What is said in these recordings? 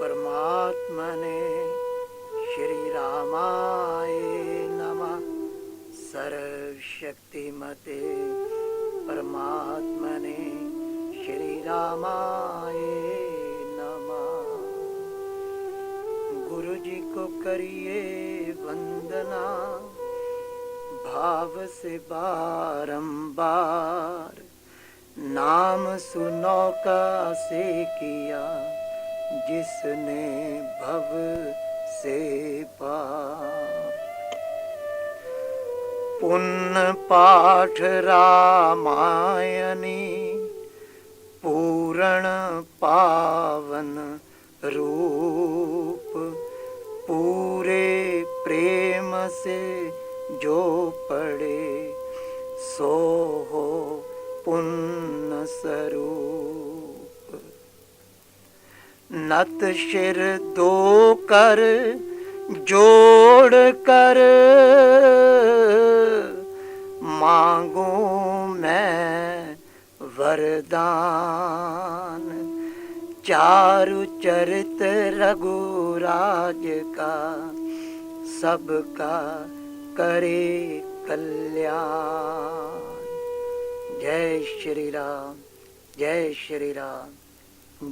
परमात्मने श्री रामाय नमः। सर्वशक्तिमते परमात्मने श्री रामाय नमः। गुरु जी को करिए वंदना, भाव से बारंबार। नाम सुनो का से किया, जिसने भव से पार। पुण्य पाठ रामायणी, पूर्ण पावन रूप। पूरे प्रेम से जो पढ़े, सो हो पुण्य स्वरूप। नत शिर दो कर जोड़ कर, मांगू मैं वरदान। चारु चरित रघुराज का, सबका करे कल्याण। जय श्री राम, जय श्री राम,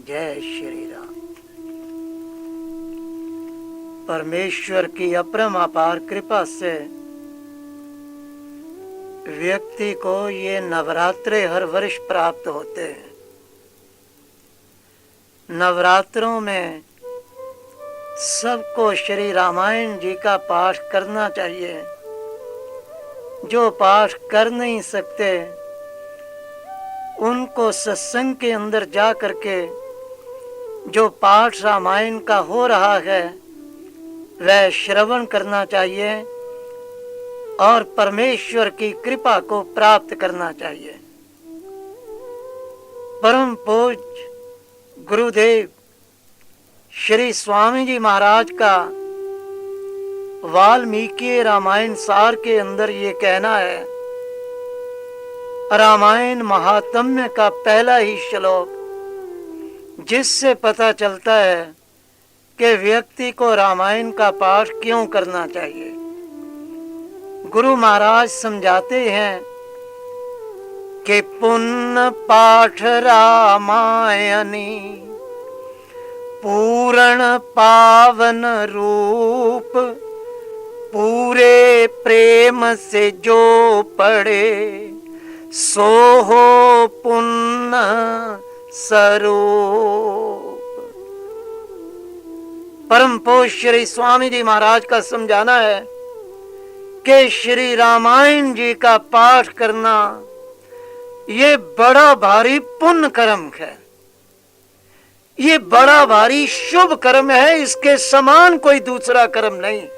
जय श्री राम। परमेश्वर की अपरम अपार कृपा से व्यक्ति को ये नवरात्रे हर वर्ष प्राप्त होते हैं। नवरात्रों में सबको श्री रामायण जी का पाठ करना चाहिए। जो पाठ कर नहीं सकते, उनको सत्संग के अंदर जा करके जो पाठ रामायण का हो रहा है वह श्रवण करना चाहिए और परमेश्वर की कृपा को प्राप्त करना चाहिए। परम पूज्य गुरुदेव श्री स्वामी जी महाराज का वाल्मीकि रामायण सार के अंदर ये कहना है। रामायण महात्म्य का पहला ही श्लोक, जिससे पता चलता है कि व्यक्ति को रामायण का पाठ क्यों करना चाहिए। गुरु महाराज समझाते हैं कि पुण्य पाठ रामायणी, पूर्ण पावन रूप। पूरे प्रेम से जो पढ़े, सो हो पुण्य स्वरूप। परम पूज्य श्री स्वामी जी महाराज का समझाना है कि श्री रामायण जी का पाठ करना ये बड़ा भारी पुण्य कर्म है। ये बड़ा भारी शुभ कर्म है। इसके समान कोई दूसरा कर्म नहीं है।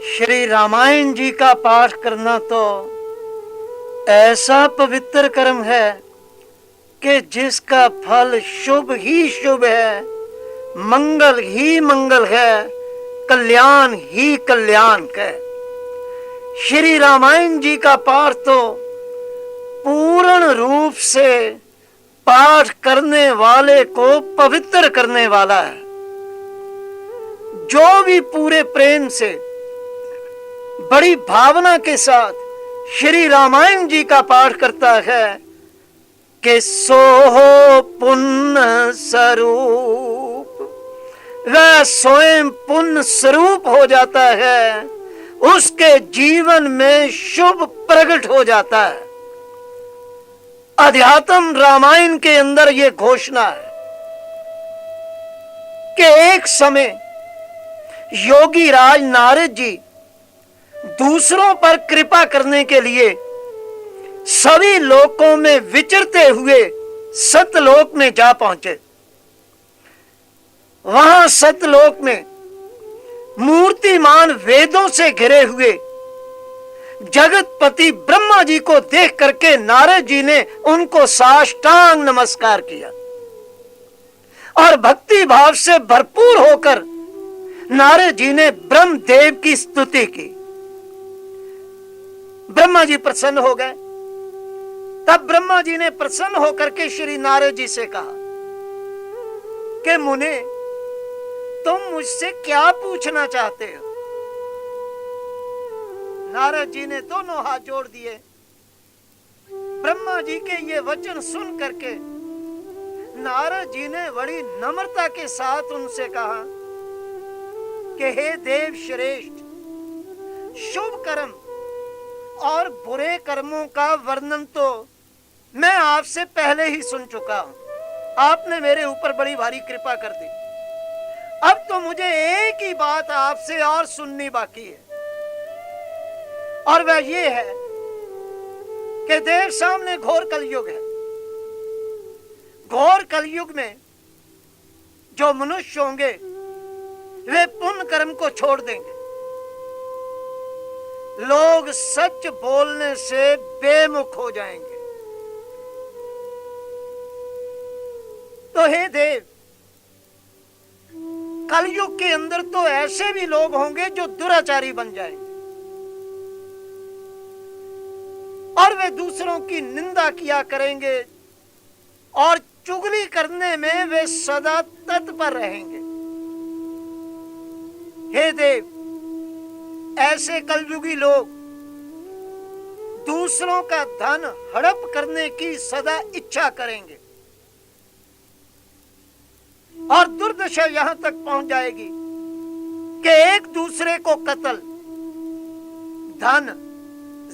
श्री रामायण जी का पाठ करना तो ऐसा पवित्र कर्म है कि जिसका फल शुभ ही शुभ है, मंगल ही मंगल है, कल्याण ही कल्याण है। श्री रामायण जी का पाठ तो पूर्ण रूप से पाठ करने वाले को पवित्र करने वाला है। जो भी पूरे प्रेम से, बड़ी भावना के साथ श्री रामायण जी का पाठ करता है कि सो हो पुण्य स्वरूप, वह स्वयं पुण्य स्वरूप हो जाता है। उसके जीवन में शुभ प्रकट हो जाता है। अध्यात्म रामायण के अंदर यह घोषणा है कि एक समय योगी राज नारद जी दूसरों पर कृपा करने के लिए सभी लोकों में विचरते हुए सतलोक में जा पहुंचे। वहां सतलोक में मूर्तिमान वेदों से घिरे हुए जगतपति ब्रह्मा जी को देख करके नारद जी ने उनको साष्टांग नमस्कार किया और भक्ति भाव से भरपूर होकर नारद जी ने ब्रह्मदेव की स्तुति की। ब्रह्मा जी प्रसन्न हो गए। तब ब्रह्मा जी ने प्रसन्न होकर के श्री नारद जी से कहा कि मुने तुम मुझसे क्या पूछना चाहते हो। नारद जी ने दोनों हाथ जोड़ दिए। ब्रह्मा जी के ये वचन सुन करके नारद जी ने बड़ी नम्रता के साथ उनसे कहा कि हे देव श्रेष्ठ, शुभ कर्म और बुरे कर्मों का वर्णन तो मैं आपसे पहले ही सुन चुका हूं। आपने मेरे ऊपर बड़ी भारी कृपा कर दी। अब तो मुझे एक ही बात आपसे और सुननी बाकी है, और वह ये है कि देव सामने घोर कलयुग है। घोर कलयुग में जो मनुष्य होंगे वे पुण्य कर्म को छोड़ देंगे। लोग सच बोलने से बेमुख हो जाएंगे। तो हे देव, कलयुग के अंदर तो ऐसे भी लोग होंगे जो दुराचारी बन जाएंगे और वे दूसरों की निंदा किया करेंगे और चुगली करने में वे सदा तत्पर रहेंगे। हे देव, ऐसे कलयुगी लोग दूसरों का धन हड़प करने की सदा इच्छा करेंगे और दुर्दशा यहां तक पहुंच जाएगी कि एक दूसरे को कत्ल, धन,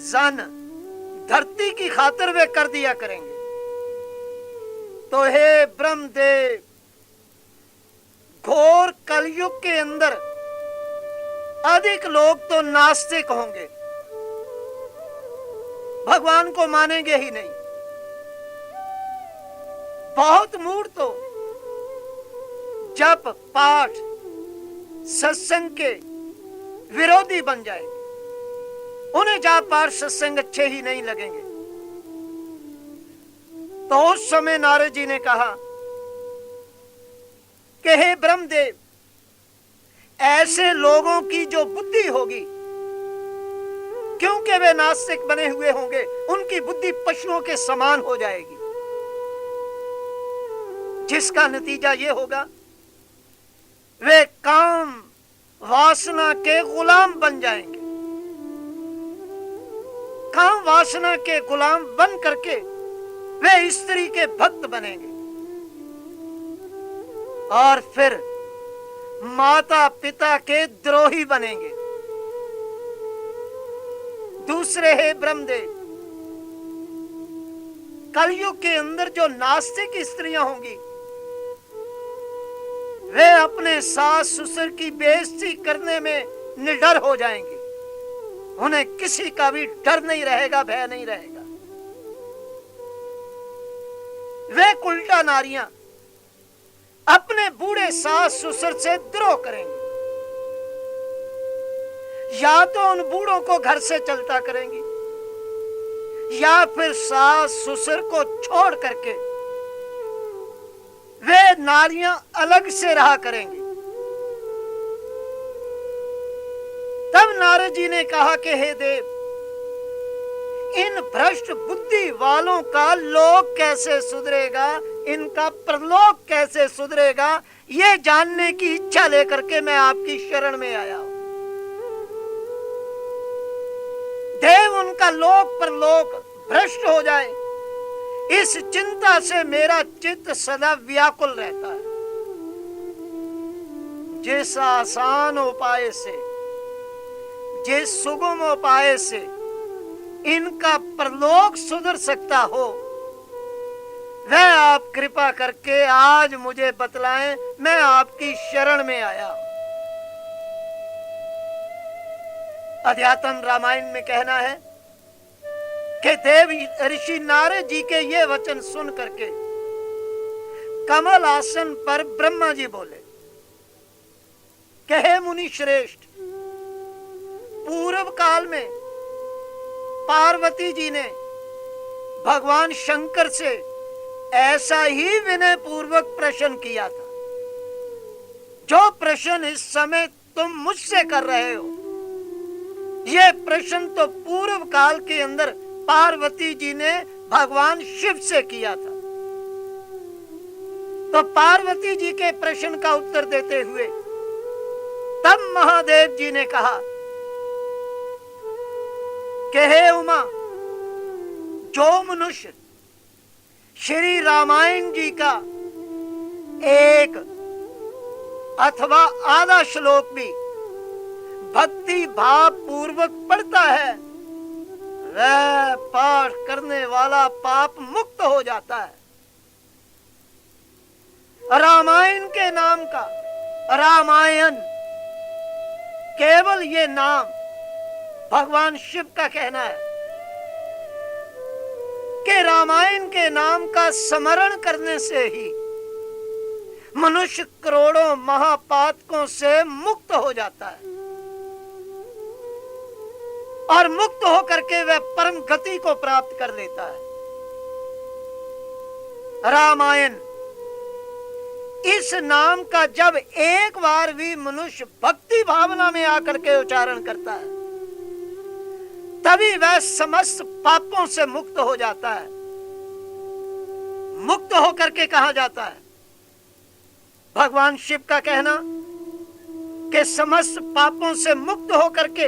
जन, धरती की खातिर वे कर दिया करेंगे। तो हे ब्रह्मदेव, घोर कलयुग के अंदर अधिक लोग तो नास्तिक होंगे, भगवान को मानेंगे ही नहीं। बहुत मूढ़ तो जप, पाठ, सत्संग के विरोधी बन जाएंगे। उन्हें जाप, पाठ, सत्संग अच्छे ही नहीं लगेंगे। तो उस समय नारद जी ने कहा कि हे ब्रह्मदेव, ऐसे लोगों की जो बुद्धि होगी, क्योंकि वे नास्तिक बने हुए होंगे, उनकी बुद्धि पशुओं के समान हो जाएगी, जिसका नतीजा ये होगा वे काम वासना के गुलाम बन जाएंगे। काम वासना के गुलाम बन करके वे स्त्री के भक्त बनेंगे और फिर माता पिता के द्रोही बनेंगे। दूसरे है ब्रह्मदेव, कलयुग के अंदर जो नास्तिक स्त्रियां होंगी वे अपने सास ससुर की बेइज्जती करने में निडर हो जाएंगे। उन्हें किसी का भी डर नहीं रहेगा, भय नहीं रहेगा। वे उल्टा नारियां अपने बूढ़े सास ससुर से द्रोह करेंगे, या तो उन बूढ़ों को घर से चलता करेंगी या फिर सास ससुर को छोड़ करके वे नारियां अलग से रहा करेंगी। तब नारद जी ने कहा कि हे देव, इन भ्रष्ट बुद्धि वालों का लोक कैसे सुधरेगा, इनका परलोक कैसे सुधरेगा, ये जानने की इच्छा लेकर के मैं आपकी शरण में आया हूं। देव, उनका लोक परलोक भ्रष्ट हो जाए, इस चिंता से मेरा चित्त सदा व्याकुल रहता है। जिस आसान उपाय से, जिस सुगम उपाय से इनका परलोक सुधर सकता हो, वह आप कृपा करके आज मुझे बतलाएं। मैं आपकी शरण में आया हूं। अध्यात्म रामायण में कहना है कि देव ऋषि नारद जी के ये वचन सुन करके कमल आसन पर ब्रह्मा जी बोले कि हे मुनि श्रेष्ठ, पूर्व काल में पार्वती जी ने भगवान शंकर से ऐसा ही विनय पूर्वक प्रश्न किया था। जो प्रश्न इस समय तुम मुझसे कर रहे हो, यह प्रश्न तो पूर्व काल के अंदर पार्वती जी ने भगवान शिव से किया था। तो पार्वती जी के प्रश्न का उत्तर देते हुए तब महादेव जी ने कहा कि हे उमा, जो मनुष्य श्री रामायण जी का एक अथवा आधा श्लोक भी भक्ति भाव पूर्वक पढ़ता है, वह पाठ करने वाला पाप मुक्त हो जाता है। रामायण के नाम का रामायण, केवल ये नाम भगवान शिव का कहना है कि रामायण के नाम का स्मरण करने से ही मनुष्य करोड़ों महापातकों से मुक्त हो जाता है और मुक्त होकर के वह परम गति को प्राप्त कर लेता है। रामायण इस नाम का जब एक बार भी मनुष्य भक्ति भावना में आकर के उच्चारण करता है, तभी वह समस्त पापों से मुक्त हो जाता है। मुक्त होकर के कहा जाता है, भगवान शिव का कहना कि समस्त पापों से मुक्त होकर के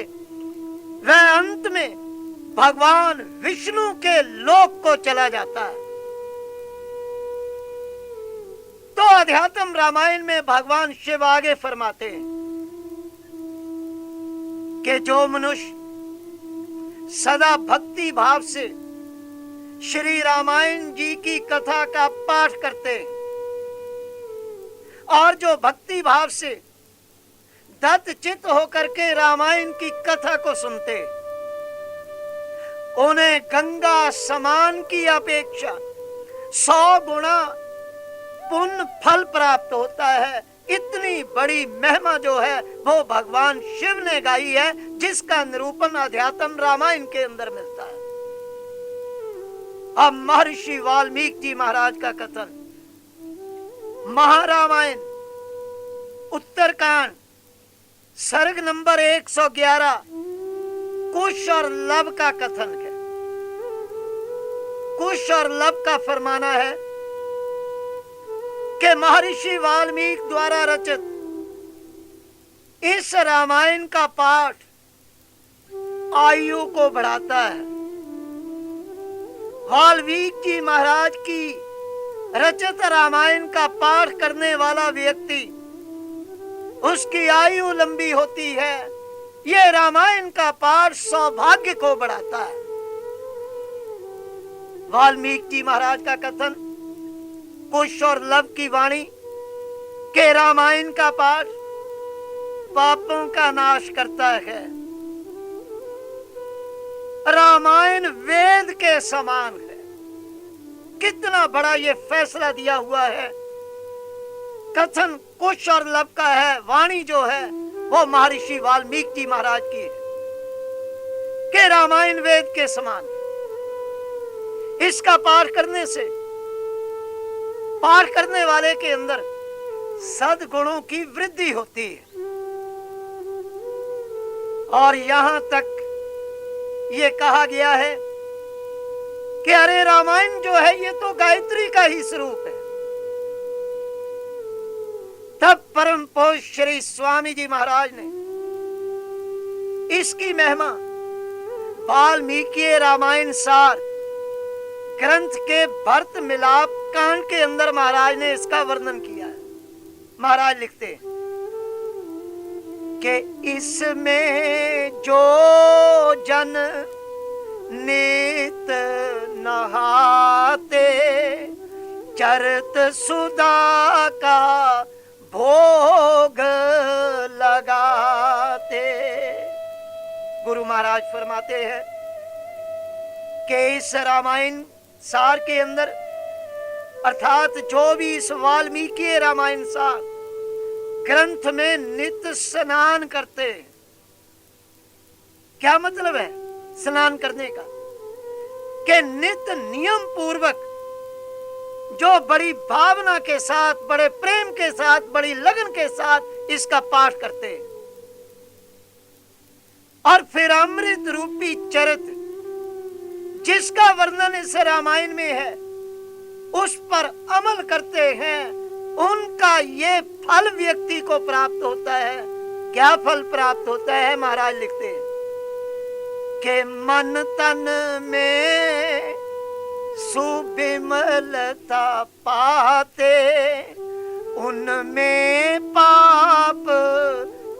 वह अंत में भगवान विष्णु के लोक को चला जाता है। तो अध्यात्म रामायण में भगवान शिव आगे फरमाते हैं कि जो मनुष्य सदा भक्ति भाव से श्री रामायण जी की कथा का पाठ करते हैं और जो भक्ति भाव से दत्त चित्त होकर के रामायण की कथा को सुनते, उन्हें गंगा समान की अपेक्षा 100 गुना पुण्य फल प्राप्त होता है। इतनी बड़ी महिमा जो है वो भगवान शिव ने गाई है, जिसका निरूपण अध्यात्म रामायण के अंदर मिलता है। अब महर्षि वाल्मीकि जी महाराज का कथन, महारामायण उत्तरकांड सर्ग नंबर 111 कुश और लव का कथन है। कुश और लव का फरमाना है कि महर्षि वाल्मीकि द्वारा रचित इस रामायण का पाठ आयु को बढ़ाता है। वाल्मीकि जी महाराज की रचित रामायण का पाठ करने वाला व्यक्ति, उसकी आयु लंबी होती है। यह रामायण का पाठ सौभाग्य को बढ़ाता है। वाल्मीकि जी महाराज का कथन, कुश और लव की वाणी के रामायण का पाठ पापों का नाश करता है। रामायण वेद के समान है। कितना बड़ा ये फैसला दिया हुआ है। कथन कुश और लव का है, वाणी जो है वो महर्षि वाल्मीकि जी महाराज की है कि रामायण वेद के समान। इसका पाठ करने से पाठ करने वाले के अंदर सद्गुणों की वृद्धि होती है। और यहां तक ये कहा गया है कि अरे रामायण जो है ये तो गायत्री का ही स्वरूप है। तब परम पूज्य श्री स्वामी जी महाराज ने इसकी महिमा वाल्मीकि रामायण सार ग्रंथ के भरत मिलाप कांड के अंदर महाराज ने इसका वर्णन किया है। महाराज लिखते हैं कि इसमें जो जन नित नहाते चरत सुधा का भोग लगाते। गुरु महाराज फरमाते हैं कि इस रामायण सार के अंदर अर्थात जो भी इस वाल्मीकि रामायण सार ग्रंथ में नित्य स्नान करते हैं। क्या मतलब है स्नान करने का? कि नित्य नियम पूर्वक जो बड़ी भावना के साथ, बड़े प्रेम के साथ, बड़ी लगन के साथ इसका पाठ करते हैं और फिर अमृत रूपी चरित्र जिसका वर्णन इस रामायण में है उस पर अमल करते हैं, उनका ये फल व्यक्ति को प्राप्त होता है। क्या फल प्राप्त होता है? महाराज लिखते हैं कि मन तन में सुविमलता पाते, उनमें पाप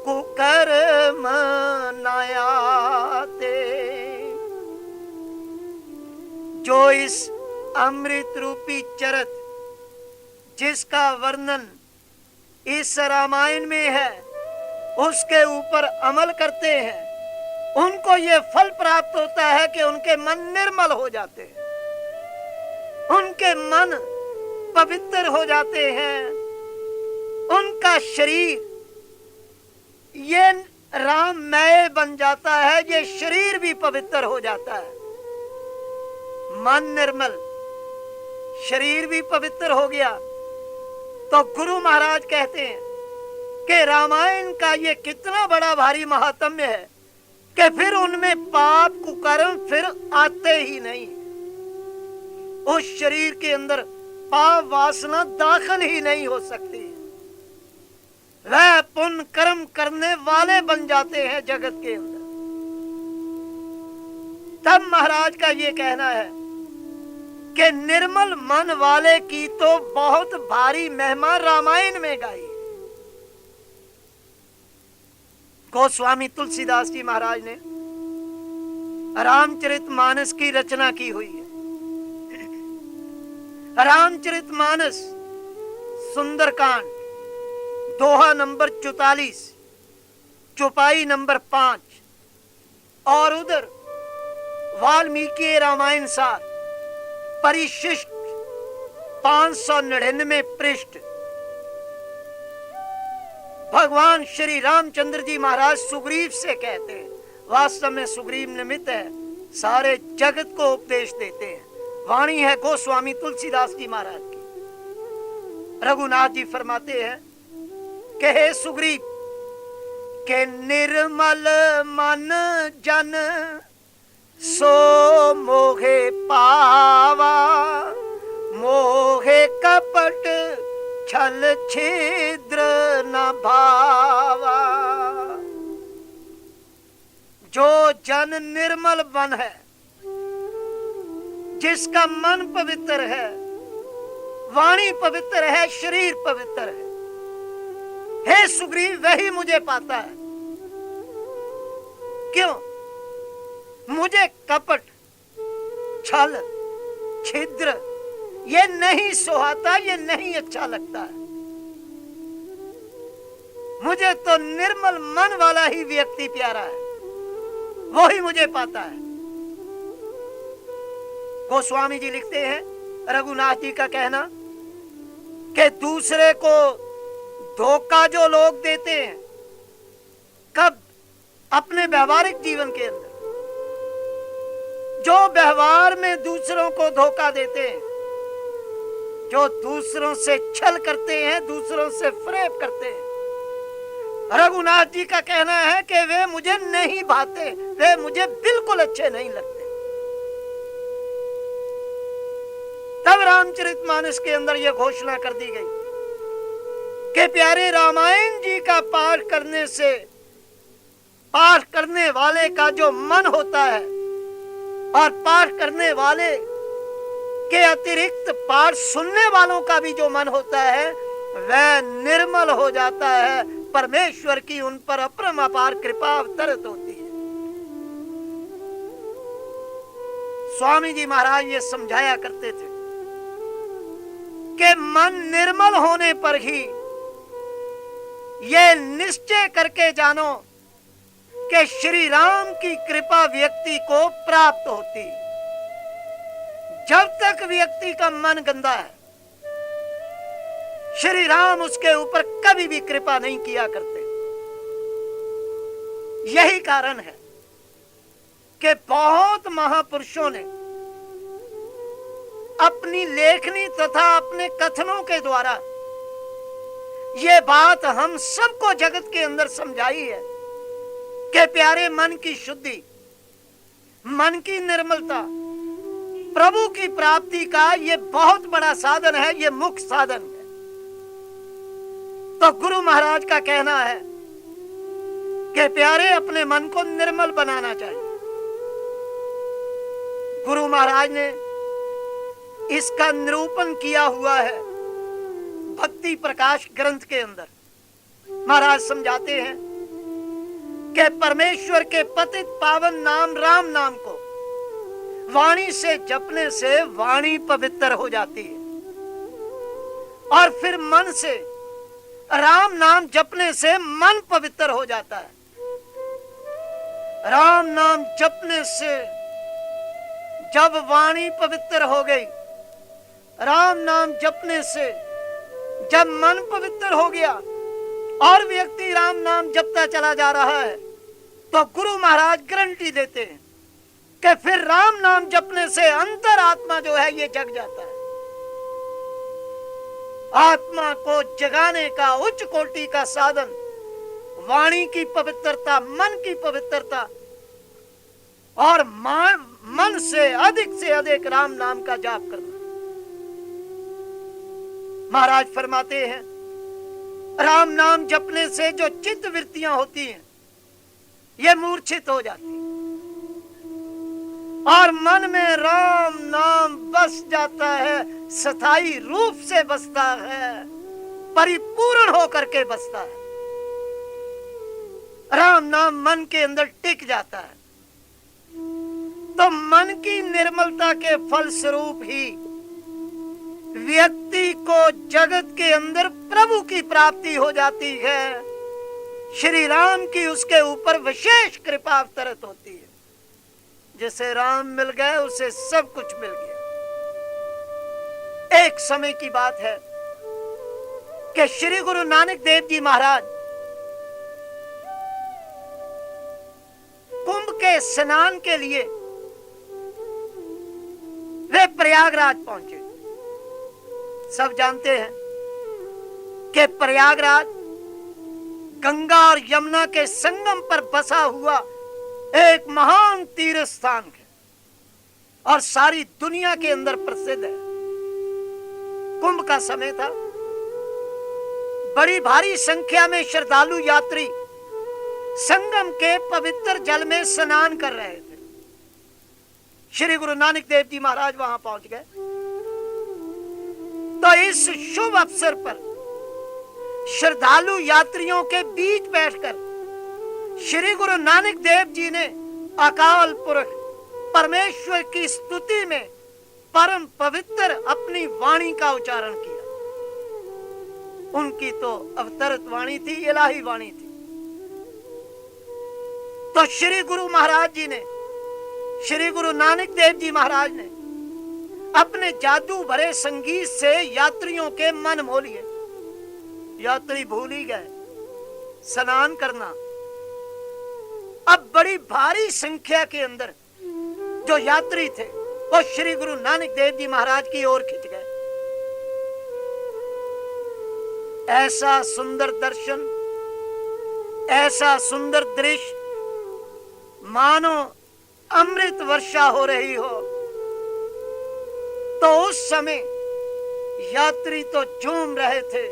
कुकर्म न आते। जो इस अमृत रूपी चरत जिसका वर्णन इस रामायण में है, उसके ऊपर अमल करते हैं, उनको ये फल प्राप्त होता है कि उनके मन निर्मल हो जाते हैं, उनके मन पवित्र हो जाते हैं, उनका शरीर ये राममय बन जाता है, ये शरीर भी पवित्र हो जाता है। मन निर्मल, शरीर भी पवित्र हो गया। तो गुरु महाराज कहते हैं कि रामायण का ये कितना बड़ा भारी महात्म्य है कि फिर उनमें पाप कुकर्म फिर आते ही नहीं। उस शरीर के अंदर पाप वासना दाखिल ही नहीं हो सकती। वह पुण्य कर्म करने वाले बन जाते हैं जगत के अंदर। तब महाराज का ये कहना है कि निर्मल मन वाले की तो बहुत भारी महिमा रामायण में गाई। गोस्वामी तुलसीदास जी महाराज ने रामचरितमानस की रचना की हुई है। रामचरितमानस सुंदरकांड, दोहा नंबर 44, चौपाई नंबर 5, और उधर वाल्मीकि रामायण सार परिशिष्ट 599 पृष्ठ। भगवान श्री रामचंद्र जी महाराज सुग्रीव से कहते हैं, वास्तव में सुग्रीव निमित्त है, सारे जगत को उपदेश देते हैं। वाणी है गोस्वामी तुलसीदास जी महाराज की। रघुनाथ जी फरमाते हैं कि हे सुग्रीव, के निर्मल मन जन सो मोहे पावा, मोहे कपट छल छिद्र न भावा। जो जन निर्मल मन है, जिसका मन पवित्र है, वाणी पवित्र है, शरीर पवित्र है, हे सुग्रीव वही मुझे पाता है। क्यों? मुझे कपट, छल, छिद्र ये नहीं सुहाता, ये नहीं अच्छा लगता है। मुझे तो निर्मल मन वाला ही व्यक्ति प्यारा है, वो ही मुझे पाता है। गोस्वामी जी लिखते हैं, रघुनाथ जी का कहना कि दूसरे को धोखा जो लोग देते हैं, कब? अपने व्यवहारिक जीवन के अंदर जो व्यवहार में दूसरों को धोखा देते हैं, जो दूसरों से छल करते हैं, दूसरों से फरेब करते हैं, रघुनाथ जी का कहना है कि वे मुझे नहीं भाते, वे मुझे बिल्कुल अच्छे नहीं लगते। तब रामचरितमानस के अंदर यह घोषणा कर दी गई कि प्यारे रामायण जी का पाठ करने से, पाठ करने वाले का जो मन होता है और पाठ करने वाले के अतिरिक्त पाठ सुनने वालों का भी जो मन होता है, वह निर्मल हो जाता है। परमेश्वर की उन पर अपरंपार कृपा अवतरित होती है। स्वामी जी महाराज ये समझाया करते थे कि मन निर्मल होने पर ही ये निश्चय करके जानो कि श्री राम की कृपा व्यक्ति को प्राप्त होती। जब तक व्यक्ति का मन गंदा है, श्री राम उसके ऊपर कभी भी कृपा नहीं किया करते। यही कारण है कि बहुत महापुरुषों ने अपनी लेखनी तथा अपने कथनों के द्वारा ये बात हम सबको जगत के अंदर समझाई है कि प्यारे मन की शुद्धि, मन की निर्मलता प्रभु की प्राप्ति का ये बहुत बड़ा साधन है, ये मुख्य साधन है। तो गुरु महाराज का कहना है कि प्यारे अपने मन को निर्मल बनाना चाहिए। गुरु महाराज ने इसका निरूपण किया हुआ है भक्ति प्रकाश ग्रंथ के अंदर। महाराज समझाते हैं कि परमेश्वर के पतित पावन नाम राम नाम को वाणी से जपने से वाणी पवित्र हो जाती है, और फिर मन से राम नाम जपने से मन पवित्र हो जाता है। राम नाम जपने से जब वाणी पवित्र हो गई, राम नाम जपने से जब मन पवित्र हो गया और व्यक्ति राम नाम जपता चला जा रहा है, तो गुरु महाराज गारंटी देते हैं कि फिर राम नाम जपने से अंतर आत्मा जो है ये जग जाता है। आत्मा को जगाने का उच्च कोटि का साधन वाणी की पवित्रता, मन की पवित्रता और मन से अधिक राम नाम का जाप करना। महाराज फरमाते हैं राम नाम जपने से जो चित्त वृत्तियां होती हैं ये मूर्छित हो जाती हैं और मन में राम नाम बस जाता है, स्थायी रूप से बसता है, परिपूर्ण होकर के बसता है। राम नाम मन के अंदर टिक जाता है। तो मन की निर्मलता के फल स्वरूप ही व्यक्ति को जगत के अंदर प्रभु की प्राप्ति हो जाती है। श्री राम की उसके ऊपर विशेष कृपा अवतरित होती है। जैसे राम मिल गए उसे सब कुछ मिल गया। एक समय की बात है कि श्री गुरु नानक देव जी महाराज कुंभ के स्नान के लिए वे प्रयागराज पहुंचे। सब जानते हैं कि प्रयागराज गंगा और यमुना के संगम पर बसा हुआ एक महान तीर्थ स्थान है और सारी दुनिया के अंदर प्रसिद्ध है। कुंभ का समय था, बड़ी भारी संख्या में श्रद्धालु यात्री संगम के पवित्र जल में स्नान कर रहे थे। श्री गुरु नानक देव जी महाराज वहां पहुंच गए। तो इस शुभ अवसर पर श्रद्धालु यात्रियों के बीच बैठकर श्री गुरु नानक देव जी ने अकाल पुरख परमेश्वर की स्तुति में परम पवित्र अपनी वाणी का उच्चारण किया। उनकी तो अवतरित वाणी थी, इलाही वाणी थी। तो श्री गुरु महाराज जी ने, श्री गुरु नानक देव जी महाराज ने अपने जादू भरे संगीत से यात्रियों के मन मोह लिए। यात्री भूल ही गए स्नान करना। अब बड़ी भारी संख्या के अंदर जो यात्री थे वो श्री गुरु नानक देव जी महाराज की ओर खिंच गए। ऐसा सुंदर दर्शन, ऐसा सुंदर दृश्य, मानो अमृत वर्षा हो रही हो। तो उस समय यात्री तो झूम रहे थे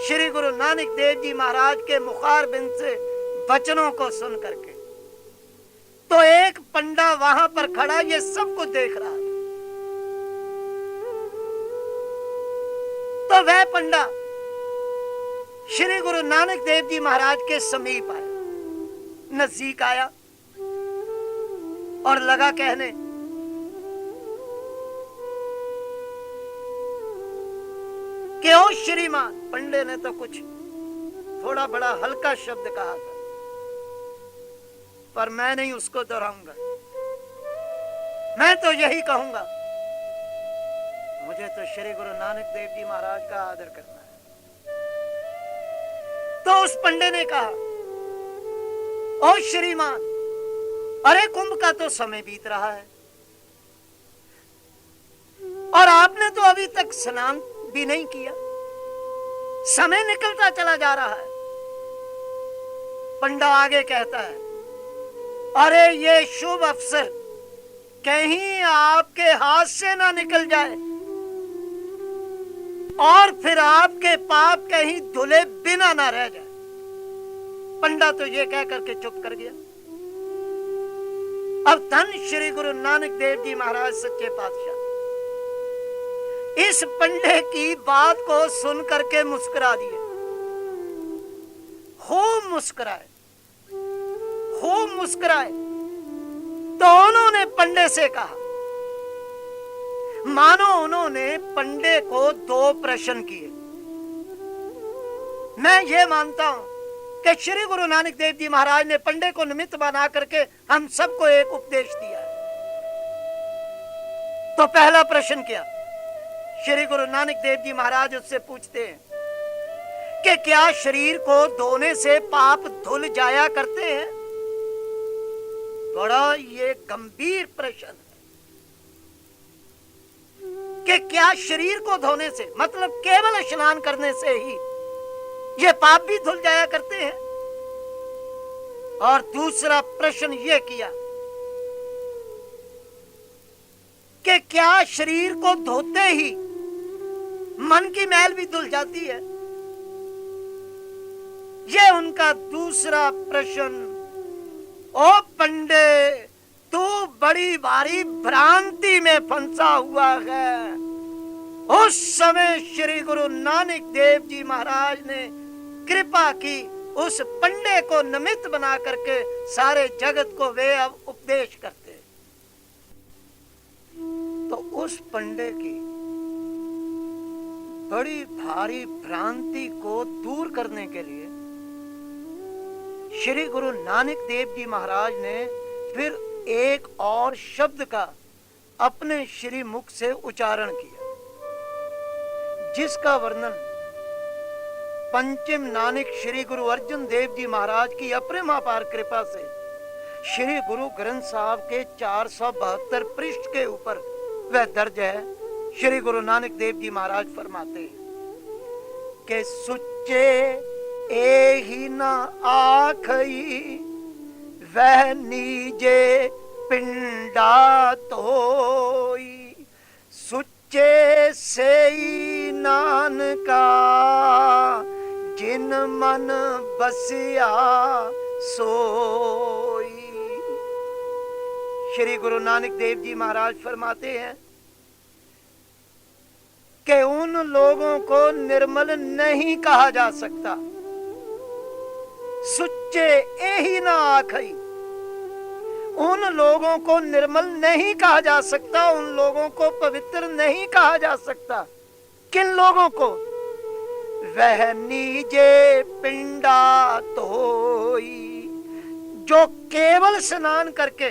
श्री गुरु नानक देव जी महाराज के मुखारबिंद से वचनों को सुन करके। तो एक पंडा वहां पर खड़ा ये सब कुछ देख रहा था। तो वह पंडा श्री गुरु नानक देव जी महाराज के समीप आया, नजदीक आया और लगा कहने, क्यों श्रीमान। पंडे ने तो कुछ थोड़ा बड़ा हल्का शब्द कहा था, पर मैं नहीं उसको दोहराऊंगा। मैं तो यही कहूंगा, मुझे तो श्री गुरु नानक देव जी महाराज का आदर करना है। तो उस पंडे ने कहा, ओ श्रीमान, अरे कुंभ का तो समय बीत रहा है और आपने तो अभी तक स्नान भी नहीं किया, समय निकलता चला जा रहा है। पंडा आगे कहता है, अरे ये शुभ अवसर कहीं आपके हाथ से ना निकल जाए और फिर आपके पाप कहीं धुले बिना ना रह जाए। पंडा तो ये कह करके चुप कर गया। अब धन श्री गुरु नानक देव जी महाराज सच्चे पातशाह इस पंडे की बात को सुन करके मुस्कुरा दिए। खूब मुस्कुराए तो उन्होंने पंडे से कहा, मानो उन्होंने पंडे को 2 प्रश्न किए। मैं ये मानता हूं कि श्री गुरु नानक देव जी महाराज ने पंडे को निमित्त बना करके हम सबको एक उपदेश दिया है। तो पहला प्रश्न क्या? श्री गुरु नानक देव जी महाराज उससे पूछते हैं कि क्या शरीर को धोने से पाप धुल जाया करते हैं? बड़ा ये गंभीर प्रश्न है कि क्या शरीर को धोने से, मतलब केवल स्नान करने से ही ये पाप भी धुल जाया करते हैं? और दूसरा प्रश्न ये किया कि क्या शरीर को धोते ही मन की मैल भी धुल जाती है? ये उनका दूसरा प्रश्न। ओ पंडे, तू बड़ी भारी भ्रांति में फंसा हुआ है। उस समय श्री गुरु नानक देव जी महाराज ने कृपा की, उस पंडे को निमित्त बना करके सारे जगत को वे अब उपदेश करते। तो उस पंडे की बड़ी भारी भ्रांति को दूर करने के लिए श्री गुरु नानक देव जी महाराज ने फिर एक और शब्द का अपने श्री मुख से उच्चारण किया, जिसका वर्णन पंचम नानक श्री गुरु अर्जुन देव जी महाराज की अपरिमापार कृपा से श्री गुरु ग्रंथ साहब के 472 पृष्ठ के ऊपर वह दर्ज है। श्री गुरु नानक देव जी महाराज फरमाते हैं कि सुच्चे एही न आखई वह नीजे पिंडा तोई, सुच्चे सेई नानका जिन मन बसिया सोई। श्री गुरु नानक देव जी महाराज फरमाते हैं कि उन लोगों को निर्मल नहीं कहा जा सकता। सुच्चे एही ना आखई, उन लोगों को निर्मल नहीं कहा जा सकता, उन लोगों को पवित्र नहीं कहा जा सकता। किन लोगों को? वह नीजे पिंडा तोई, जो केवल स्नान करके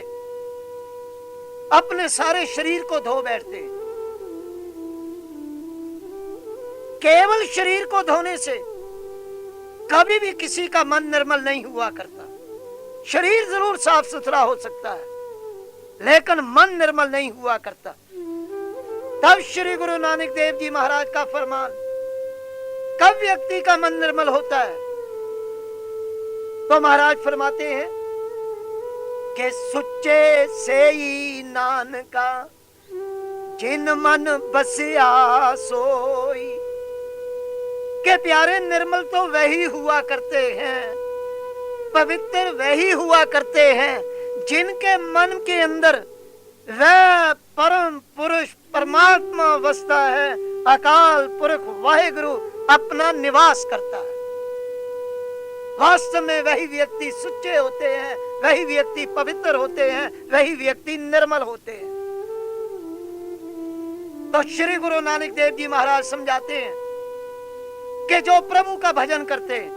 अपने सारे शरीर को धो बैठते। केवल शरीर को धोने से कभी भी किसी का मन निर्मल नहीं हुआ करता। शरीर जरूर साफ सुथरा हो सकता है, लेकिन मन निर्मल नहीं हुआ करता। तब श्री गुरु नानक देव जी महाराज का फरमान, कब व्यक्ति का मन निर्मल होता है? तो महाराज फरमाते हैं कि सुच्चे सेई नानका जिन मन बसिया सोई, के प्यारे निर्मल तो वही हुआ करते हैं, पवित्र वही हुआ करते हैं जिनके मन के अंदर वह परम पुरुष परमात्मा बसता है, अकाल पुरख वाहिगुरु अपना निवास करता है। वास्तव में वही व्यक्ति सुच्चे होते हैं, वही व्यक्ति पवित्र होते हैं, वही व्यक्ति निर्मल होते हैं। तो श्री गुरु नानक देव जी महाराज समझाते हैं कि जो प्रभु का भजन करते हैं,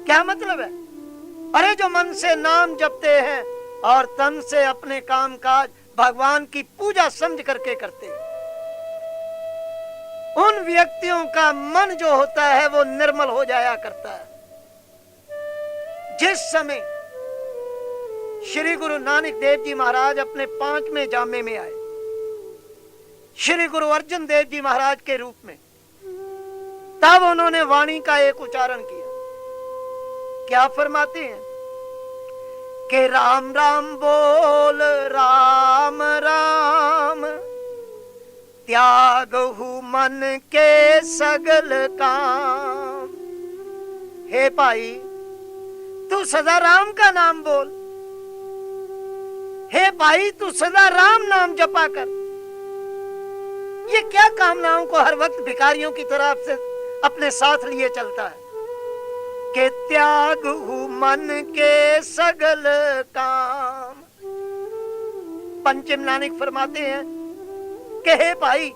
क्या मतलब है? अरे जो मन से नाम जपते हैं और तन से अपने काम काज भगवान की पूजा समझ करके करते हैं, उन व्यक्तियों का मन जो होता है वो निर्मल हो जाया करता है। जिस समय श्री गुरु नानक देव जी महाराज अपने 5वें जामे में आए, श्री गुरु अर्जुन देव जी महाराज के रूप में, तब उन्होंने वाणी का एक उच्चारण किया। क्या फरमाते हैं कि राम राम बोल राम राम, त्यागहु मन के सगल काम। हे भाई, तू सदा राम का नाम बोल। हे भाई, तू सदा राम नाम जपा कर। ये क्या कामनाओं को हर वक्त भिखारियों की तरफ से अपने साथ लिए चलता है कि त्याग हूं मन के सगल काम। पंचम नानक फरमाते हैं कि हे भाई,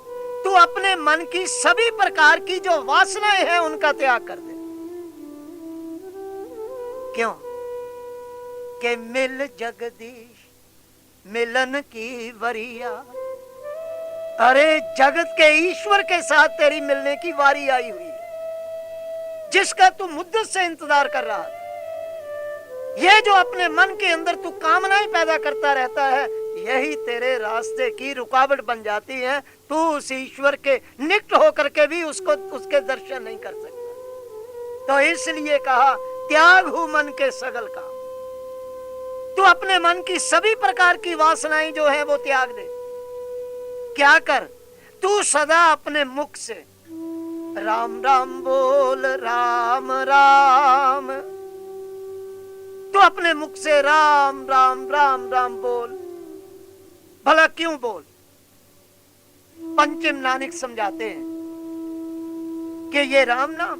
तू अपने मन की सभी प्रकार की जो वासनाएं हैं उनका त्याग कर दे। क्यों? कि मिल जगदीश मिलन की वरिया। अरे जगत के ईश्वर के साथ तेरी मिलने की वारी आई हुई है, जिसका तू मुद्दत से इंतजार कर रहा है। ये जो अपने मन के अंदर तू कामनाएं पैदा करता रहता है, यही तेरे रास्ते की रुकावट बन जाती है। तू उस ईश्वर के निकट होकर के भी उसके दर्शन नहीं कर सकता। तो इसलिए कहा, त्याग हूं मन के सगल काम। तू अपने मन की सभी प्रकार की वासनाएं जो है वो त्याग दे। क्या कर? तू सदा अपने मुख से राम राम बोल, राम राम। तू अपने मुख से राम राम राम राम बोल। भला क्यों बोल? पंचम नानक समझाते हैं कि ये राम नाम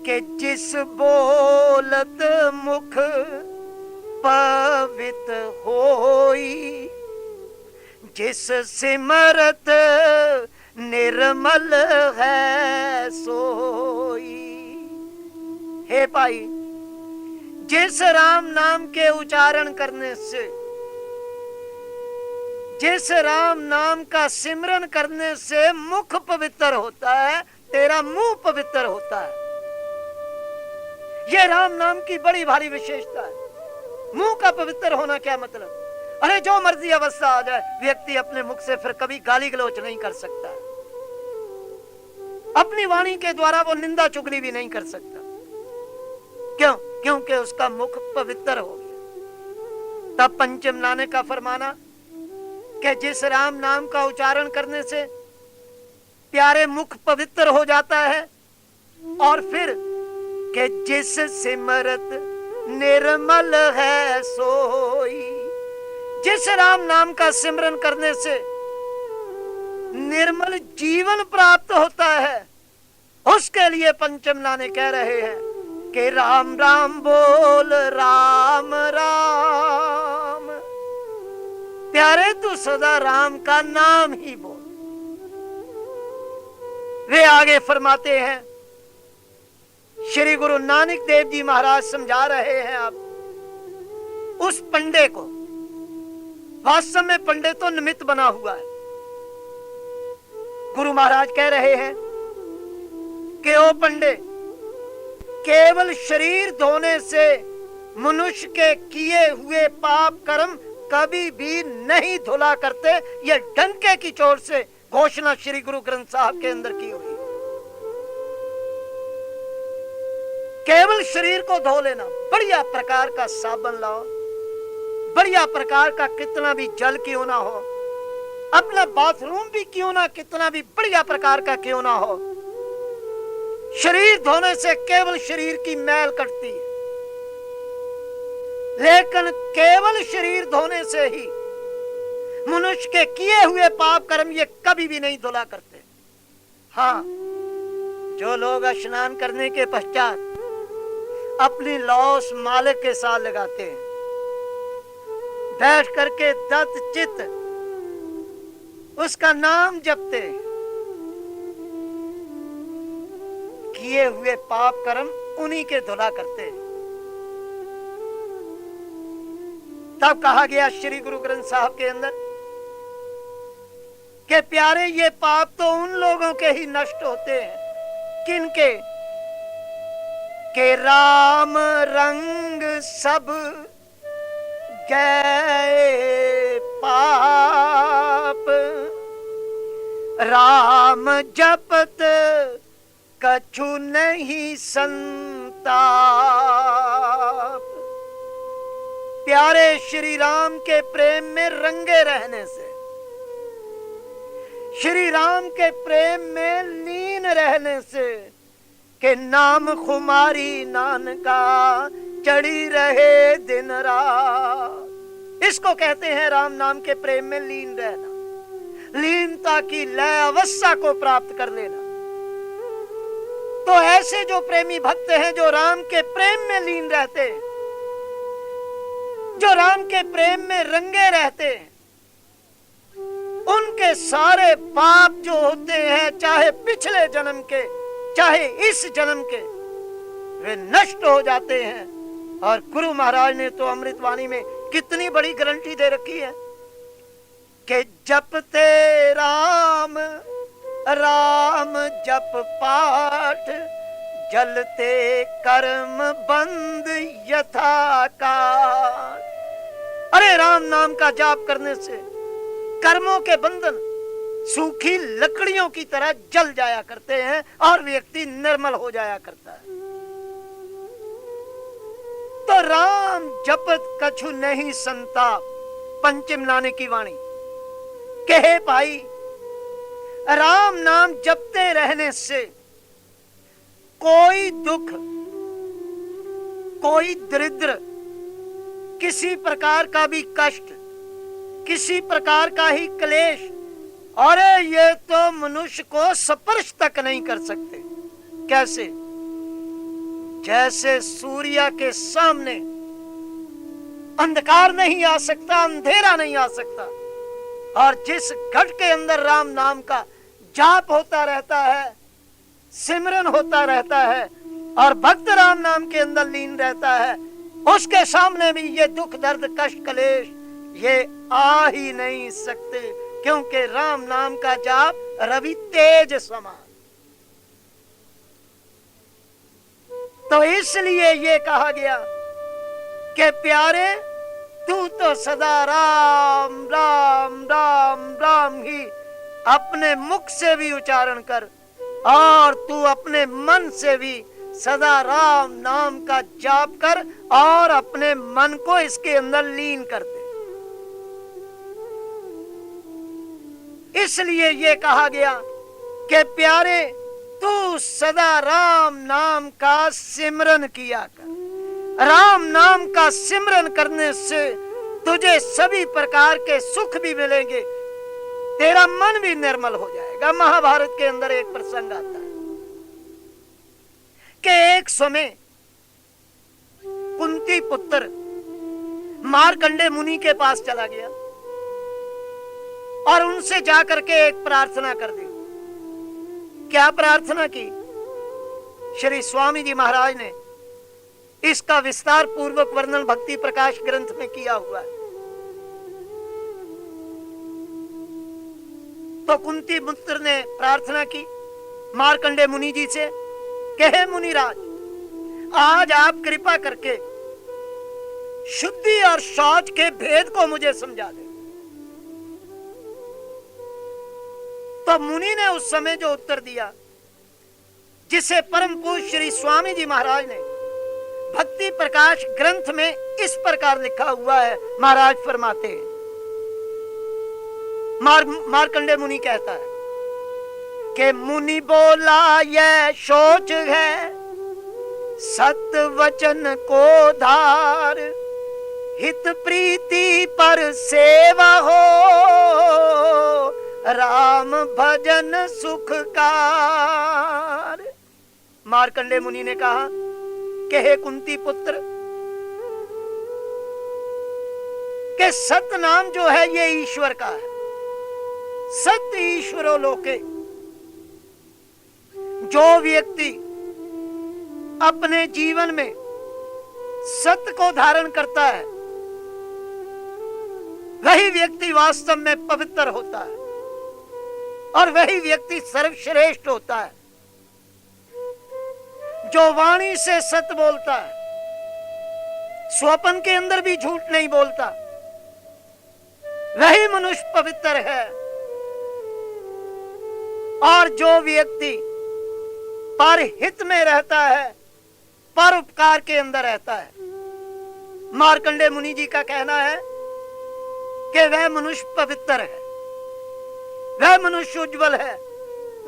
के जिस बोलत मुख पवित्र होई, जिस सिमरत निर्मल है सोई। हे भाई, जिस राम नाम के उच्चारण करने से, जिस राम नाम का सिमरन करने से मुख पवित्र होता है, तेरा मुंह पवित्र होता है। यह राम नाम की बड़ी भारी विशेषता है। मुंह का पवित्र होना क्या मतलब? अरे जो मर्जी अवस्था आ जाए, व्यक्ति अपने मुख से फिर कभी गाली गलौच नहीं कर सकता, अपनी वाणी के द्वारा वो निंदा चुगली भी नहीं कर सकता। क्यों? क्योंकि उसका मुख पवित्र हो गया। तब पंचम नानक का फरमाना कि जिस राम नाम का उच्चारण करने से प्यारे मुख पवित्र हो जाता है, और फिर कि जिस सिमरत निर्मल है सोई। जिस राम नाम का सिमरन करने से निर्मल जीवन प्राप्त होता है, उसके लिए पंचम नानक कह रहे हैं कि राम राम बोल, राम राम। प्यारे, तू सदा राम का नाम ही बोल। वे आगे फरमाते हैं, श्री गुरु नानक देव जी महाराज समझा रहे हैं आप उस पंडे को। वास्तव में पंडे तो निमित्त बना हुआ है। गुरु महाराज कह रहे हैं कि ओ पंडे, केवल शरीर धोने से मनुष्य के किए हुए पाप कर्म कभी भी नहीं धुला करते। यह डंके की चोट से घोषणा श्री गुरु ग्रंथ साहब के अंदर की हुई। केवल शरीर को धो लेना, बढ़िया प्रकार का साबन लाओ, बढ़िया प्रकार का कितना भी जल क्यों ना हो, अपना बाथरूम भी क्यों ना कितना भी बढ़िया प्रकार का क्यों ना हो, शरीर धोने से केवल शरीर की मैल कटती है। लेकिन केवल शरीर धोने से ही मनुष्य के किए हुए पाप कर्म ये कभी भी नहीं धुला करते। हाँ, जो लोग स्नान करने के पश्चात अपनी लौस मालिक के साथ लगाते हैं, बैठ करके दत्त चित्त उसका नाम जपते, किए हुए पाप कर्म उन्हीं के धुला करते। तब कहा गया श्री गुरु ग्रंथ साहब के अंदर कि प्यारे, ये पाप तो उन लोगों के ही नष्ट होते हैं किनके के राम रंग सब गए पाप, राम जपत कछु नहीं संताप। प्यारे, श्री राम के प्रेम में रंगे रहने से, श्री राम के प्रेम में लीन रहने से कि नाम खुमारी नानका चढ़ी रहे दिन रात। इसको कहते हैं राम नाम के प्रेम में लीन रहना, लीनता की लय अवस्था को प्राप्त कर लेना। तो ऐसे जो प्रेमी भक्त हैं, जो राम के प्रेम में लीन रहते हैं, जो राम के प्रेम में रंगे रहते हैं, उनके सारे पाप जो होते हैं, चाहे पिछले जन्म के चाहे इस जन्म के, वे नष्ट हो जाते हैं। और गुरु महाराज ने तो अमृतवाणी में कितनी बड़ी गारंटी दे रखी है कि जपते राम राम जप पाठ, जलते कर्म बंद यथाकाल। अरे राम नाम का जाप करने से कर्मों के बंधन सूखी लकड़ियों की तरह जल जाया करते हैं और व्यक्ति निर्मल हो जाया करता है। तो राम जपत कछु नहीं संताप, पंचम लाने की वाणी कहे भाई, राम नाम जपते रहने से कोई दुख, कोई दरिद्र, किसी प्रकार का भी कष्ट, किसी प्रकार का ही क्लेश, अरे ये तो मनुष्य को स्पर्श तक नहीं कर सकते। कैसे? जैसे सूर्य के सामने अंधकार नहीं आ सकता, अंधेरा नहीं आ सकता, और जिस घट के अंदर राम नाम का जाप होता रहता है, सिमरन होता रहता है और भक्त राम नाम के अंदर लीन रहता है, उसके सामने भी ये दुख दर्द कष्ट क्लेश ये आ ही नहीं सकते, क्योंकि राम नाम का जाप रवि तेज समान। तो इसलिए ये कहा गया कि प्यारे तू तो सदा राम राम राम राम ही अपने मुख से भी उच्चारण कर, और तू अपने मन से भी सदा राम नाम का जाप कर और अपने मन को इसके अंदर लीन कर दे। इसलिए ये कहा गया कि प्यारे तू सदा राम नाम का सिमरन किया कर। राम नाम का सिमरन करने से तुझे सभी प्रकार के सुख भी मिलेंगे, तेरा मन भी निर्मल हो जाएगा। महाभारत के अंदर एक प्रसंग आता है कि एक समय कुंती पुत्र मार्कंडे मुनि के पास चला गया और उनसे जाकर के एक प्रार्थना कर दी। क्या प्रार्थना की? श्री स्वामी जी महाराज ने इसका विस्तार पूर्वक वर्णन भक्ति प्रकाश ग्रंथ में किया हुआ है। तो कुंती पुत्र ने प्रार्थना की मार्कंडे मुनि जी से कि हे मुनिराज, आज आप कृपा करके शुद्धि और शौच के भेद को मुझे समझा दे। तो मुनि ने उस समय जो उत्तर दिया, जिसे परम पूज्य श्री स्वामी जी महाराज ने भक्ति प्रकाश ग्रंथ में इस प्रकार लिखा हुआ है। महाराज फरमाते हैं, मार्कंडे मुनि कहता है कि मुनि बोला यह शोच है, सत वचन को धार, हित प्रीति पर सेवा हो, राम भजन सुखकार। मार्कंडे मुनि ने कहा कि हे कुंती पुत्र, कि सत नाम जो है ये ईश्वर का है। सत्य ईश्वरो लोके। जो व्यक्ति अपने जीवन में सत्य को धारण करता है, वही व्यक्ति वास्तव में पवित्र होता है और वही व्यक्ति सर्वश्रेष्ठ होता है। जो वाणी से सत्य बोलता है, स्वप्न के अंदर भी झूठ नहीं बोलता, वही मनुष्य पवित्र है। और जो व्यक्ति पर हित में रहता है, पर उपकार के अंदर रहता है, मार्कंडे मुनि जी का कहना है कि वह मनुष्य पवित्र है। वह मनुष्य उज्जवल है,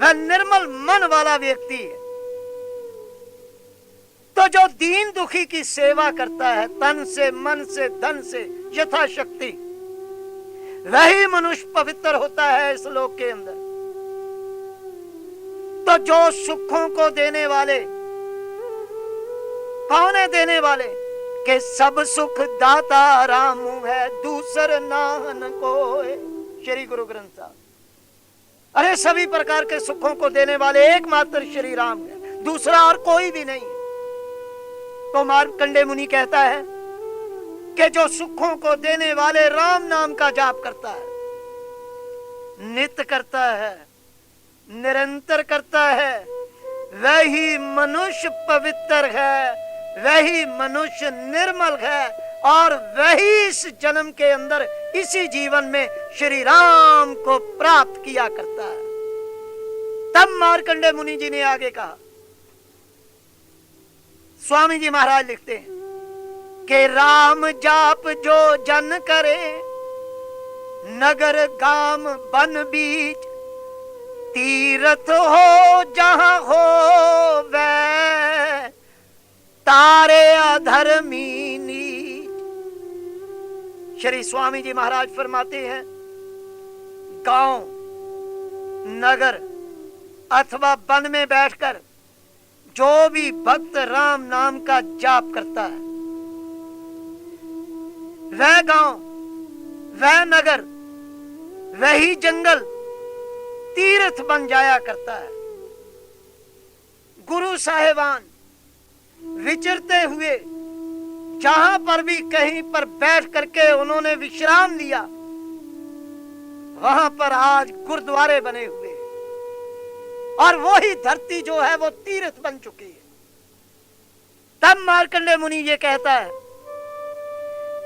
वह निर्मल मन वाला व्यक्ति है। तो जो दीन दुखी की सेवा करता है तन से, मन से, धन से, यथाशक्ति, वही मनुष्य पवित्र होता है इस लोक के अंदर। तो जो सुखों को देने वाले, कौन है देने वाले? कि सब सुख दाता रामू है, दूसर नाहन कोय। श्री गुरु ग्रंथ साहब। अरे सभी प्रकार के सुखों को देने वाले एकमात्र श्री राम है, दूसरा और कोई भी नहीं। तो मार्कंडेय मुनि कहता है कि जो सुखों को देने वाले राम नाम का जाप करता है, नित्य करता है, निरंतर करता है, वही मनुष्य पवित्र है, वही मनुष्य निर्मल है, और वही इस जन्म के अंदर, इसी जीवन में श्री राम को प्राप्त किया करता है। तब मार्कंडेय मुनि जी ने आगे कहा, स्वामी जी महाराज लिखते हैं कि राम जाप जो जन करे, नगर गाम बन बीच, तीर्थ हो जहां हो वै, तारे अधर्मी नीच। श्री स्वामी जी महाराज फरमाते हैं, गांव, नगर अथवा वन में बैठकर जो भी भक्त राम नाम का जाप करता है, वह गांव, वह नगर, वही जंगल तीर्थ बन जाया करता है। गुरु साहिबान विचरते हुए जहां पर भी कहीं पर बैठ करके उन्होंने विश्राम लिया, वहां पर आज गुरुद्वारे बने हुए, और वही धरती जो है वो तीर्थ बन चुकी है। तब मार्कंडेय मुनि ये कहता है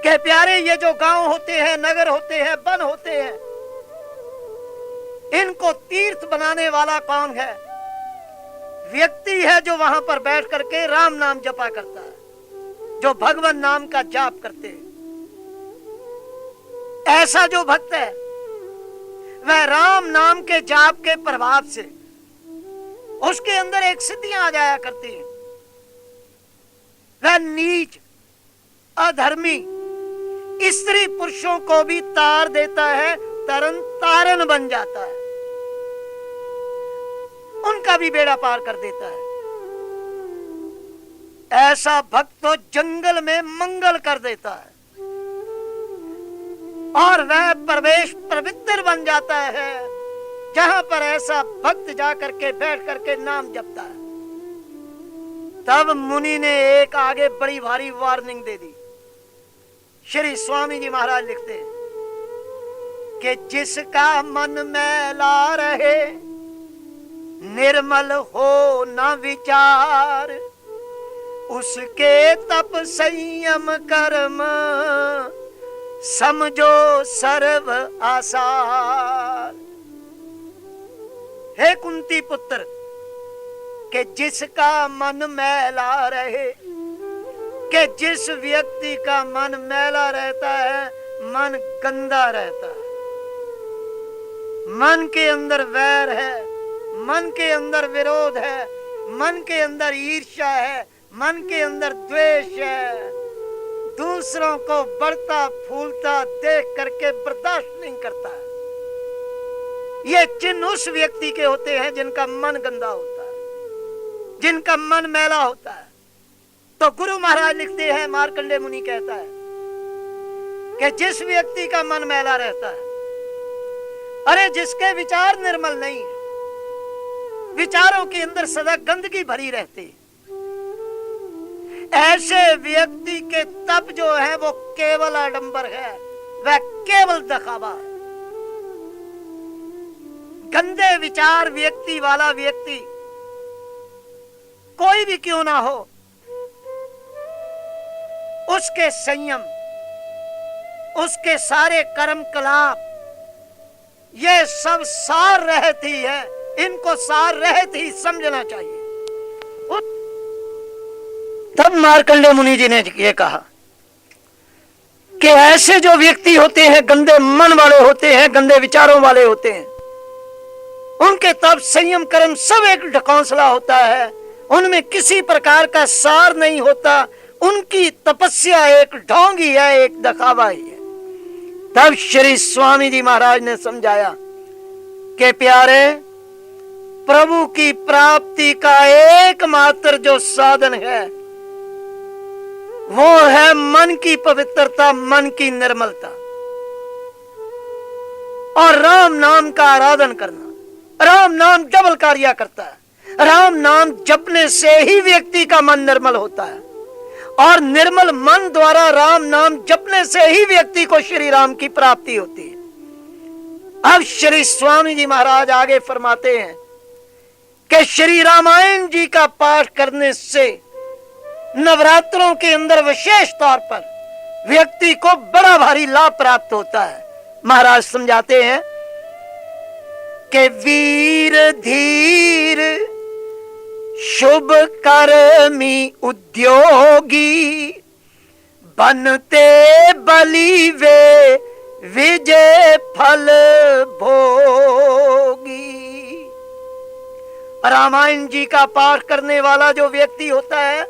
कि प्यारे, ये जो गांव होते हैं, नगर होते हैं, वन होते हैं, इनको तीर्थ बनाने वाला कौन है? व्यक्ति है जो वहां पर बैठ करके राम नाम जपा करता है, जो भगवान नाम का जाप करते हैं। ऐसा जो भक्त है, वह राम नाम के जाप के प्रभाव से उसके अंदर एक सिद्धियां आ जाया करती हैं। वह नीच, अधर्मी स्त्री पुरुषों को भी तार देता है, तरन तारन बन जाता है, उनका भी बेड़ा पार कर देता है। ऐसा भक्त तो जंगल में मंगल कर देता है, और वह प्रवेश पवित्र बन जाता है जहां पर ऐसा भक्त जाकर के बैठ करके नाम जपता है। तब मुनि ने एक आगे बड़ी भारी वार्निंग दे दी। श्री स्वामी जी महाराज लिखते हैं कि जिसका मन मैला रहे, निर्मल हो न विचार, उसके तप संयम कर्म समझो सर्व आसार। हे कुंती पुत्र, कि जिसका मन मैला रहे, कि जिस व्यक्ति का मन मैला रहता है, मन गंदा रहता है, मन के अंदर वैर है, मन के अंदर विरोध है, मन के अंदर ईर्ष्या है, मन के अंदर द्वेष है, दूसरों को बढ़ता फूलता देख करके बर्दाश्त नहीं करता है। ये चिन्ह उस व्यक्ति के होते हैं जिनका मन गंदा होता है, जिनका मन मैला होता है। तो गुरु महाराज लिखते हैं, मार्कंडेय मुनि कहता है कि जिस व्यक्ति का मन मैला रहता है, अरे जिसके विचार निर्मल नहीं है, विचारों के अंदर सदा गंदगी भरी रहती है, ऐसे व्यक्ति के तप जो है वो केवल आडंबर है, वह केवल दिखावा है। गंदे विचार व्यक्ति वाला व्यक्ति कोई भी क्यों ना हो, उसके संयम, उसके सारे कर्म कलाप, ये सब सार रहती है, इनको सार रहती ही समझना चाहिए। तब मार्कंडेय मुनि जी ने ये कहा कि ऐसे जो व्यक्ति होते हैं, गंदे मन वाले होते हैं, गंदे विचारों वाले होते हैं, उनके तप संयम कर्म सब एक ढकौंसला होता है, उनमें किसी प्रकार का सार नहीं होता। उनकी तपस्या एक ढोंगी है, एक दिखावा ही है। तब श्री स्वामी जी महाराज ने समझाया कि प्यारे, प्रभु की प्राप्ति का एकमात्र जो साधन है वो है मन की पवित्रता, मन की निर्मलता और राम नाम का आराधन करना। राम नाम डबल कार्य करता है। राम नाम जपने से ही व्यक्ति का मन निर्मल होता है और निर्मल मन द्वारा राम नाम जपने से ही व्यक्ति को श्री राम की प्राप्ति होती है। अब श्री स्वामी जी महाराज आगे फरमाते हैं कि श्री रामायण जी का पाठ करने से नवरात्रों के अंदर विशेष तौर पर व्यक्ति को बड़ा भारी लाभ प्राप्त होता है। महाराज समझाते हैं कि वीर धीर शुभ कर्मी उद्योगी बनते बलि वे विजय फल भोगी। रामायण जी का पाठ करने वाला जो व्यक्ति होता है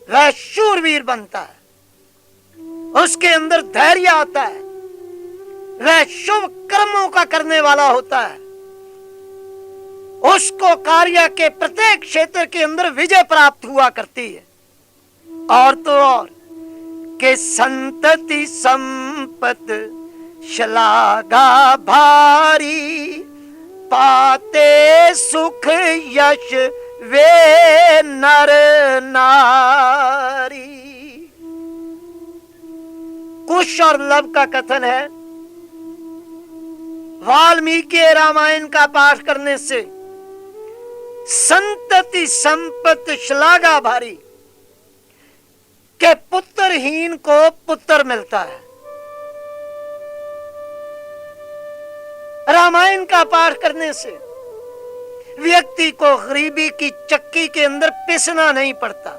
वह शूरवीर बनता है, उसके अंदर धैर्य आता है, वह शुभ कर्मों का करने वाला होता है, उसको कार्य के प्रत्येक क्षेत्र के अंदर विजय प्राप्त हुआ करती है। और तो और के संतति संपत श्लाघा भारी पाते सुख यश वे नर नारी। कुश और लव का कथन है, वाल्मीकि रामायण का पाठ करने से संतति संपत्ति श्लाघा भारी के पुत्रहीन को पुत्र मिलता है। रामायण का पाठ करने से व्यक्ति को गरीबी की चक्की के अंदर पिसना नहीं पड़ता।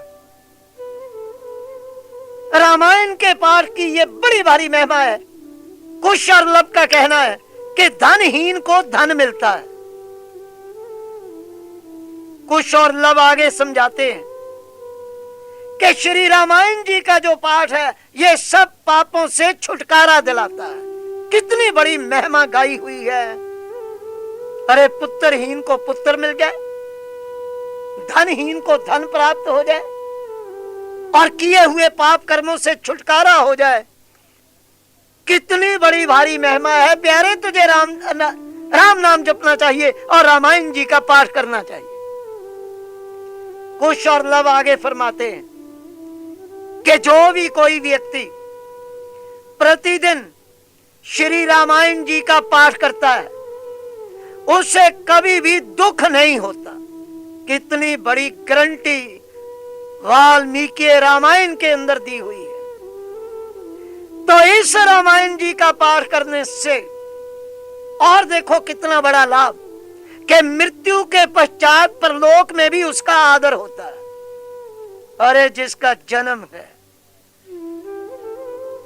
रामायण के पाठ की यह बड़ी भारी महिमा है। कुश और लव का कहना है कि धनहीन को धन मिलता है। कुश और लव आगे समझाते हैं कि श्री रामायण जी का जो पाठ है यह सब पापों से छुटकारा दिलाता है। कितनी बड़ी महिमा गाई हुई है। अरे पुत्रहीन को पुत्र मिल जाए, धनहीन को धन प्राप्त हो जाए और किए हुए पाप कर्मों से छुटकारा हो जाए, कितनी बड़ी भारी महिमा है। प्यारे, तुझे राम नाम जपना चाहिए और रामायण जी का पाठ करना चाहिए। कुश और लव आगे फरमाते हैं कि जो भी कोई व्यक्ति प्रतिदिन श्री रामायण जी का पाठ करता है उसे कभी भी दुख नहीं होता। कितनी बड़ी गारंटी वाल्मीकि रामायण के अंदर दी हुई है। तो इस रामायण जी का पाठ करने से और देखो कितना बड़ा लाभ कि मृत्यु के पश्चात परलोक में भी उसका आदर होता है। अरे जिसका जन्म है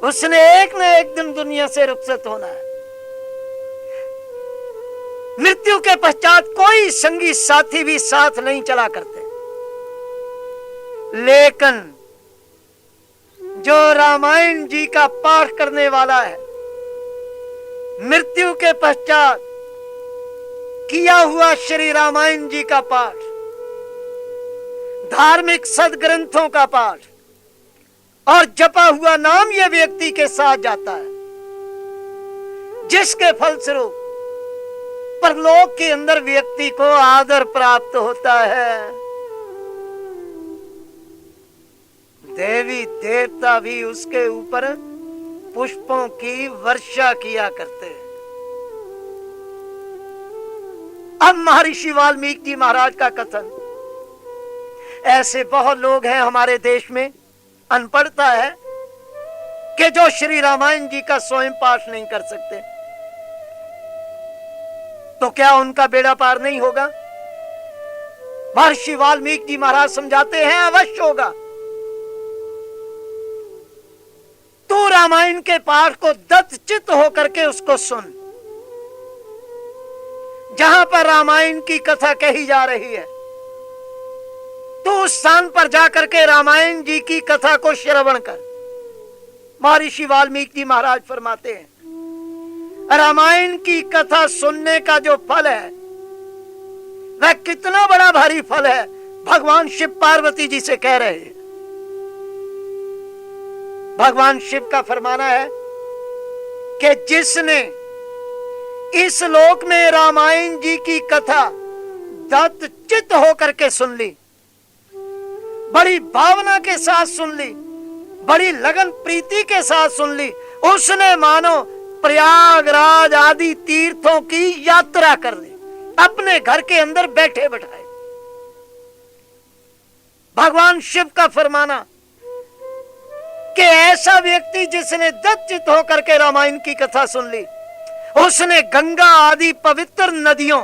उसने एक न एक दिन दुनिया से रुखसत होना है। मृत्यु के पश्चात कोई संगी साथी भी साथ नहीं चला करते, लेकिन जो रामायण जी का पाठ करने वाला है मृत्यु के पश्चात किया हुआ श्री रामायण जी का पाठ, धार्मिक सदग्रंथों का पाठ और जपा हुआ नाम यह व्यक्ति के साथ जाता है, जिसके फलस्वरूप परलोक के अंदर व्यक्ति को आदर प्राप्त होता है। देवी देवता भी उसके ऊपर पुष्पों की वर्षा किया करते हैं। अब महर्षि वाल्मीकि जी महाराज का कथन, ऐसे बहुत लोग हैं हमारे देश में, अनपढ़ता है कि जो श्री रामायण जी का स्वयं पाठ नहीं कर सकते, तो क्या उनका बेड़ा पार नहीं होगा? महर्षि वाल्मीकि जी महाराज समझाते हैं अवश्य होगा। तू रामायण के पाठ को दत्तचित्त होकर के उसको सुन। जहां पर रामायण की कथा कही जा रही है, तो उस स्थान पर जाकर के रामायण जी की कथा को श्रवण कर। महर्षि वाल्मीकि जी महाराज फरमाते हैं, रामायण की कथा सुनने का जो फल है वह कितना बड़ा भारी फल है। भगवान शिव पार्वती जी से कह रहे हैं। भगवान शिव का फरमाना है कि जिसने इस लोक में रामायण जी की कथा दत्तचित्त होकर के सुन ली, बड़ी भावना के साथ सुन ली, बड़ी लगन प्रीति के साथ सुन ली, उसने मानो प्रयागराज आदि तीर्थों की यात्रा कर ली, अपने घर के अंदर बैठे बैठाए। भगवान शिव का फरमाना कि ऐसा व्यक्ति जिसने दत्तचित्त होकर के रामायण की कथा सुन ली, उसने गंगा आदि पवित्र नदियों,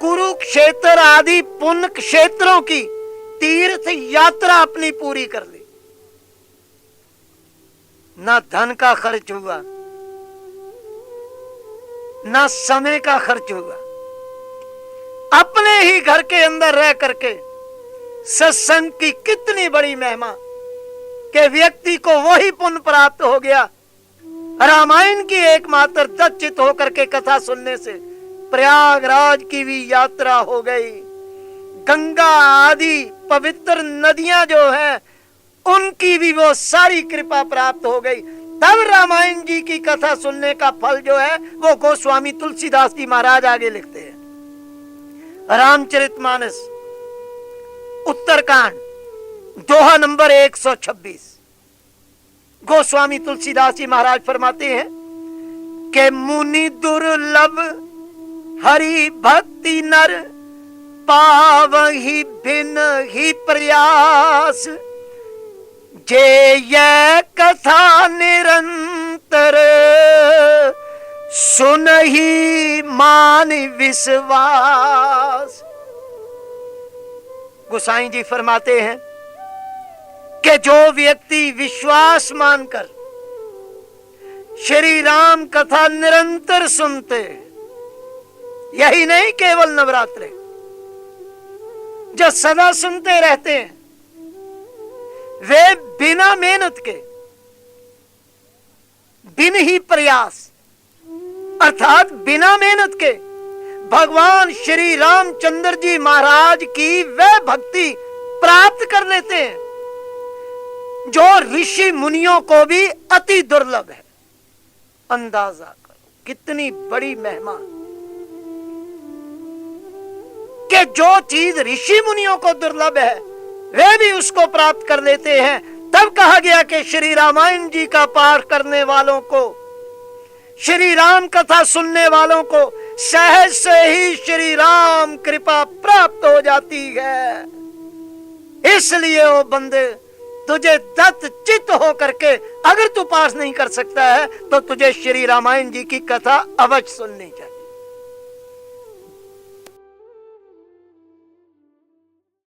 कुरुक्षेत्र आदि पुण्य क्षेत्रों की तीर्थ यात्रा अपनी पूरी कर ली। ना धन का खर्च हुआ, ना समय का खर्च हुआ, अपने ही घर के अंदर रह करके सत्संग की कितनी बड़ी महिमा कि व्यक्ति को वही पुण्य प्राप्त हो गया। रामायण की एकमात्र दत्तचित्त होकर के कथा सुनने से प्रयागराज की भी यात्रा हो गई, गंगा आदि पवित्र नदियां जो हैं उनकी भी वो सारी कृपा प्राप्त हो गई। तब रामायण जी की कथा सुनने का फल जो है वो गोस्वामी तुलसीदास जी महाराज आगे लिखते हैं। रामचरितमानस उत्तरकांड दोहा नंबर 126, गोस्वामी तुलसीदास जी महाराज फरमाते हैं कि मुनि दुर्लभ हरि भक्ति नर पावहि भिन ही प्रयास, जे यह कथा निरंतर सुन ही मान विश्वास। गोसाई जी फरमाते हैं कि जो व्यक्ति विश्वास मानकर श्री राम कथा निरंतर सुनते, यही नहीं केवल नवरात्रे, जो सदा सुनते रहते हैं, वे बिना मेहनत के, बिन ही प्रयास अर्थात बिना मेहनत के भगवान श्री रामचंद्र जी महाराज की वह भक्ति प्राप्त कर लेते हैं जो ऋषि मुनियों को भी अति दुर्लभ है। अंदाजा करो कितनी बड़ी महिमा कि जो चीज ऋषि मुनियों को दुर्लभ है वे भी उसको प्राप्त कर लेते हैं। तब कहा गया कि श्री रामायण जी का पाठ करने वालों को, श्री राम कथा सुनने वालों को सहज से ही श्री राम कृपा प्राप्त हो जाती है। इसलिए ओ बंदे, तुझे दत्तचित्त होकर के अगर तू पास नहीं कर सकता है तो तुझे श्री रामायण जी की कथा अवश्य सुननी चाहिए।